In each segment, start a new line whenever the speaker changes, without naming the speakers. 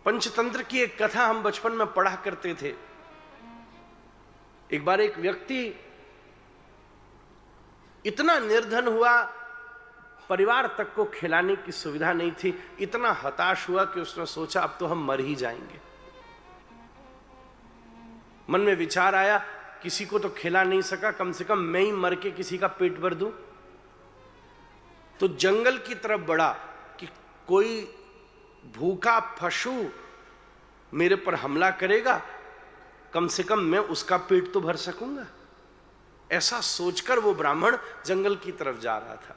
पंचतंत्र की एक कथा हम बचपन में पढ़ा करते थे। एक बार एक व्यक्ति इतना निर्धन हुआ, परिवार तक को खिलाने की सुविधा नहीं थी, इतना हताश हुआ कि उसने सोचा अब तो हम मर ही जाएंगे। मन में विचार आया, किसी को तो खिला नहीं सका, कम से कम मैं ही मर के किसी का पेट भर दूं। तो जंगल की तरफ बढ़ा कि कोई भूखा पशु मेरे पर हमला करेगा, कम से कम मैं उसका पेट तो भर सकूंगा। ऐसा सोचकर वो ब्राह्मण जंगल की तरफ जा रहा था।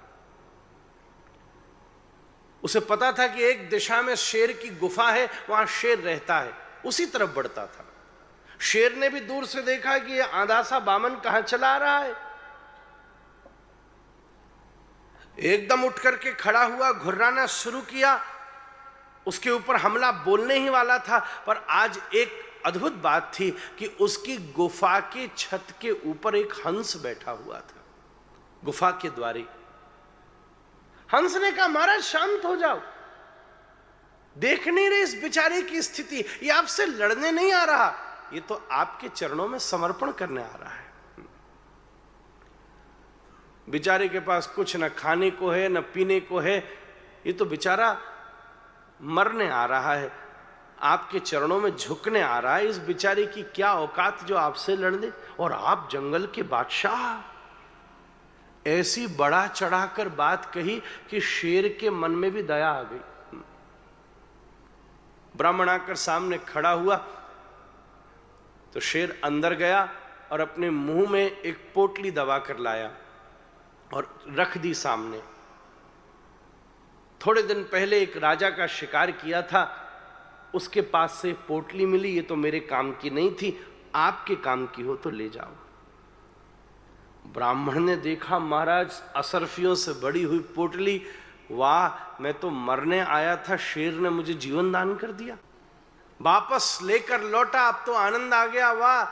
उसे पता था कि एक दिशा में शेर की गुफा है, वहां शेर रहता है, उसी तरफ बढ़ता था। शेर ने भी दूर से देखा कि ये आंधा सा बामन कहां चला रहा है। एकदम उठ करके खड़ा हुआ, घुर्राना शुरू किया। उसके ऊपर हमला बोलने ही वाला था, पर आज एक अद्भुत बात थी कि उसकी गुफा के छत के ऊपर एक हंस बैठा हुआ था, गुफा के द्वारे। हंस ने कहा, महाराज शांत हो जाओ, देख नहीं रहे इस बेचारे की स्थिति, ये आपसे लड़ने नहीं आ रहा, ये तो आपके चरणों में समर्पण करने आ रहा है। बेचारे के पास कुछ न खाने को है न पीने को है, ये तो बेचारा मरने आ रहा है, आपके चरणों में झुकने आ रहा है। इस बेचारे की क्या औकात जो आपसे लड़ ले, और आप जंगल के बादशाह। ऐसी बढ़ा चढ़ाकर बात कही कि शेर के मन में भी दया आ गई। ब्राह्मण आकर सामने खड़ा हुआ तो शेर अंदर गया और अपने मुंह में एक पोटली दबा कर लाया और रख दी सामने। थोड़े दिन पहले एक राजा का शिकार किया था, उसके पास से पोटली मिली, ये तो मेरे काम की नहीं थी, आपके काम की हो तो ले जाओ। ब्राह्मण ने देखा, महाराज असरफियों से बड़ी हुई पोटली, वाह, मैं तो मरने आया था, शेर ने मुझे जीवन दान कर दिया। वापस लेकर लौटा, अब तो आनंद आ गया, वाह,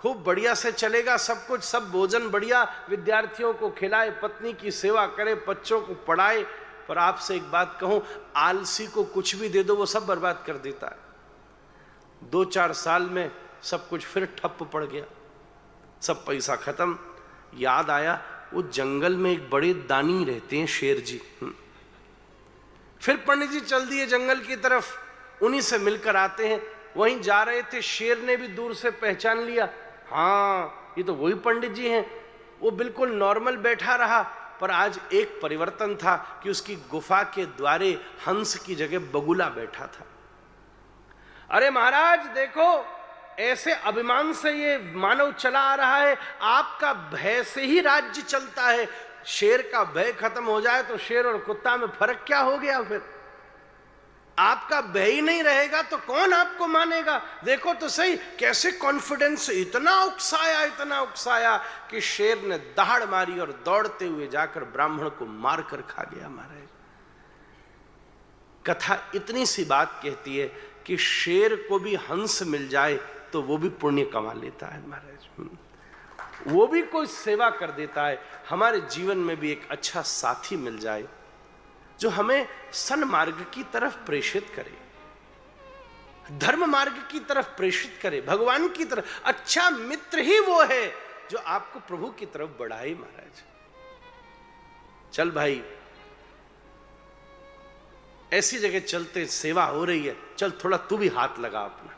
खूब बढ़िया से चलेगा सब कुछ, सब भोजन बढ़िया, विद्यार्थियों को खिलाए, पत्नी की सेवा करे, बच्चों को पढ़ाए। पर आपसे एक बात कहूं, आलसी को कुछ भी दे दो वो सब बर्बाद कर देता है। 2-4 साल में सब कुछ फिर ठप पड़ गया, सब पैसा खत्म। याद आया, वो जंगल में एक बड़े दानी रहते हैं, शेर जी। फिर पंडित जी चल दिए जंगल की तरफ, उन्हीं से मिलकर आते हैं। वहीं जा रहे थे, शेर ने भी दूर से पहचान लिया, हाँ ये तो वही पंडित जी हैं। वो बिल्कुल नॉर्मल बैठा रहा, पर आज एक परिवर्तन था कि उसकी गुफा के द्वारे हंस की जगह बगुला बैठा था। अरे महाराज देखो, ऐसे अभिमान से ये मानव चला आ रहा है, आपका भय से ही राज्य चलता है। शेर का भय खत्म हो जाए तो शेर और कुत्ता में फर्क क्या हो गया? फिर आपका भय ही नहीं रहेगा तो कौन आपको मानेगा? देखो तो सही, कैसे कॉन्फिडेंस, इतना उकसाया कि शेर ने दहाड़ मारी और दौड़ते हुए जाकर ब्राह्मण को मारकर खा गया। महाराज, कथा इतनी सी बात कहती है कि शेर को भी हंस मिल जाए तो वो भी पुण्य कमा लेता है। महाराज, वो भी कोई सेवा कर देता है। हमारे जीवन में भी एक अच्छा साथी मिल जाए जो हमें सन्मार्ग की तरफ प्रेषित करे, धर्म मार्ग की तरफ प्रेषित करे, भगवान की तरफ। अच्छा मित्र ही वो है जो आपको प्रभु की तरफ बढ़ाए। महाराज, चल भाई, ऐसी जगह चलते, सेवा हो रही है, चल थोड़ा तू भी हाथ लगा अपना।